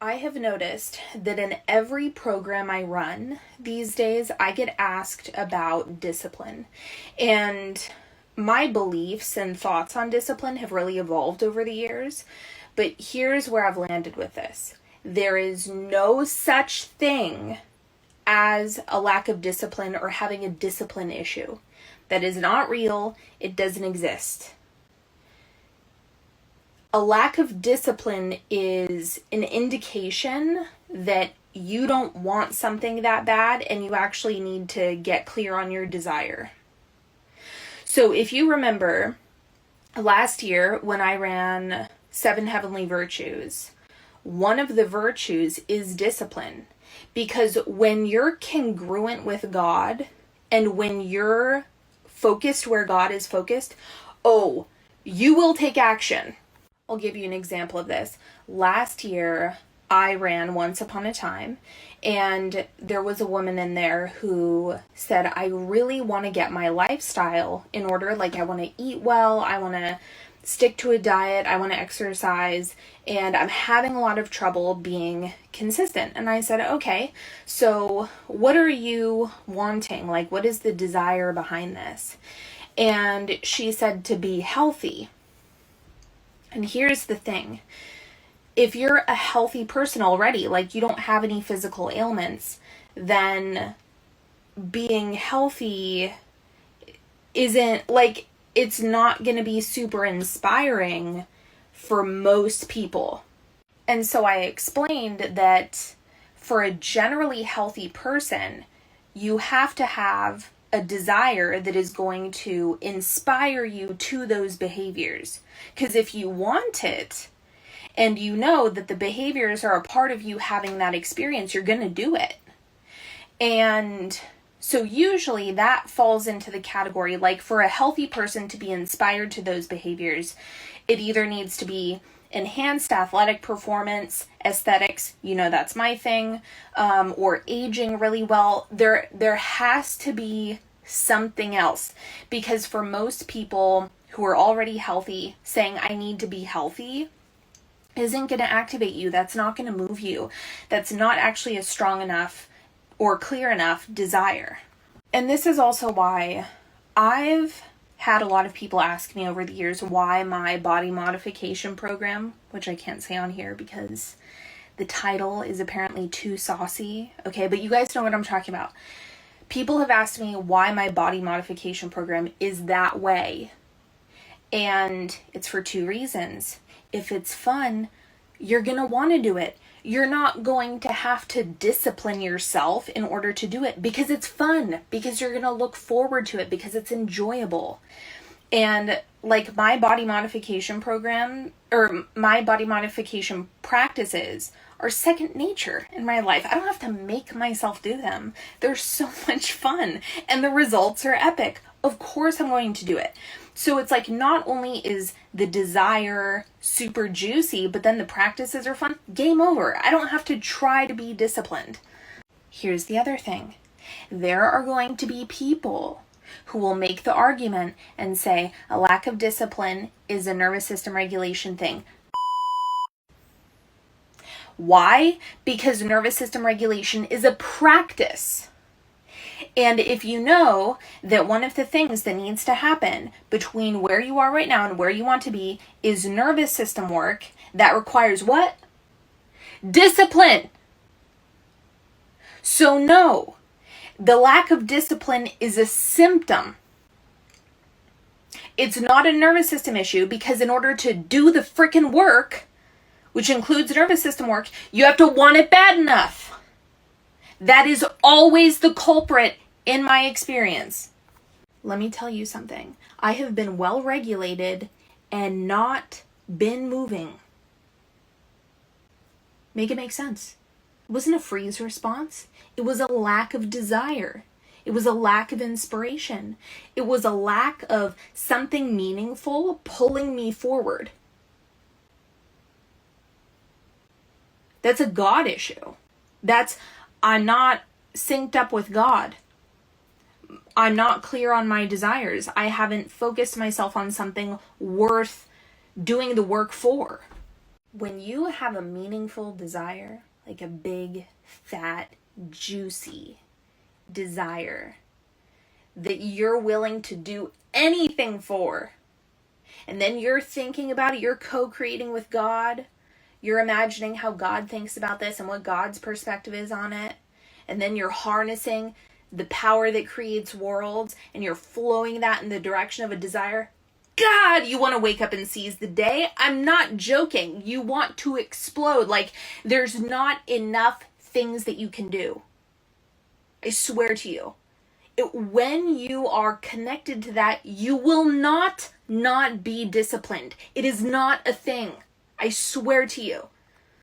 I have noticed that in every program I run these days, I get asked about discipline. And my beliefs and thoughts on discipline have really evolved over the years. But here's where I've landed with this. There is no such thing as a lack of discipline or having a discipline issue. That is not real. It doesn't exist. A lack of discipline is an indication that you don't want something that bad and you actually need to get clear on your desire. So if you remember last year when I ran 7 Heavenly Virtues, one of the virtues is discipline. Because when you're congruent with God and when you're focused where God is focused, you will take action. I'll give you an example of this. Last year, I ran Once Upon a Time, and there was a woman in there who said, I really want to get my lifestyle in order. Like, I want to eat well, I want to stick to a diet, I want to exercise, and I'm having a lot of trouble being consistent. And I said, okay, so what are you wanting? Like, what is the desire behind this? And she said to be healthy. And here's the thing. If you're a healthy person already, like you don't have any physical ailments, then being healthy isn't like, it's not going to be super inspiring for most people. And so I explained that for a generally healthy person, you have to have a desire that is going to inspire you to those behaviors. Because if you want it and you know that the behaviors are a part of you having that experience, you're going to do it. And so usually that falls into the category, like for a healthy person to be inspired to those behaviors, it either needs to be enhanced athletic performance, aesthetics, that's my thing, or aging really well. There has to be something else, because for most people who are already healthy, saying I need to be healthy isn't going to activate you. That's not going to move you. That's not actually a strong enough or clear enough desire. And this is also why I've had a lot of people ask me over the years why my body modification program, which I can't say on here because the title is apparently too saucy. Okay, but you guys know what I'm talking about. People have asked me why my body modification program is that way. And it's for 2 reasons. If it's fun, you're going to want to do it. You're not going to have to discipline yourself in order to do it because it's fun, because you're going to look forward to it, because it's enjoyable. And like my body modification program or my body modification practices are second nature in my life. I don't have to make myself do them. They're so much fun and the results are epic. Of course I'm going to do it. So it's like not only is the desire super juicy, but then the practices are fun. Game over. I don't have to try to be disciplined. Here's the other thing. There are going to be people who will make the argument and say a lack of discipline is a nervous system regulation thing. Why? Because nervous system regulation is a practice. And if you know that one of the things that needs to happen between where you are right now and where you want to be is nervous system work, that requires what? Discipline. So no, the lack of discipline is a symptom. It's not a nervous system issue, because in order to do the freaking work, which includes nervous system work, you have to want it bad enough. That is always the culprit in my experience. Let me tell you something. I have been well regulated and not been moving. Make it make sense. It wasn't a freeze response. It was a lack of desire. It was a lack of inspiration. It was a lack of something meaningful pulling me forward. That's a God issue. I'm not synced up with God. I'm not clear on my desires. I haven't focused myself on something worth doing the work for. When you have a meaningful desire, like a big, fat, juicy desire that you're willing to do anything for, and then you're thinking about it, you're co-creating with God, you're imagining how God thinks about this and what God's perspective is on it, and then you're harnessing the power that creates worlds, and you're flowing that in the direction of a desire. God, you want to wake up and seize the day. I'm not joking. You want to explode. Like, there's not enough things that you can do. I swear to you. When you are connected to that, you will not be disciplined. It is not a thing. I swear to you.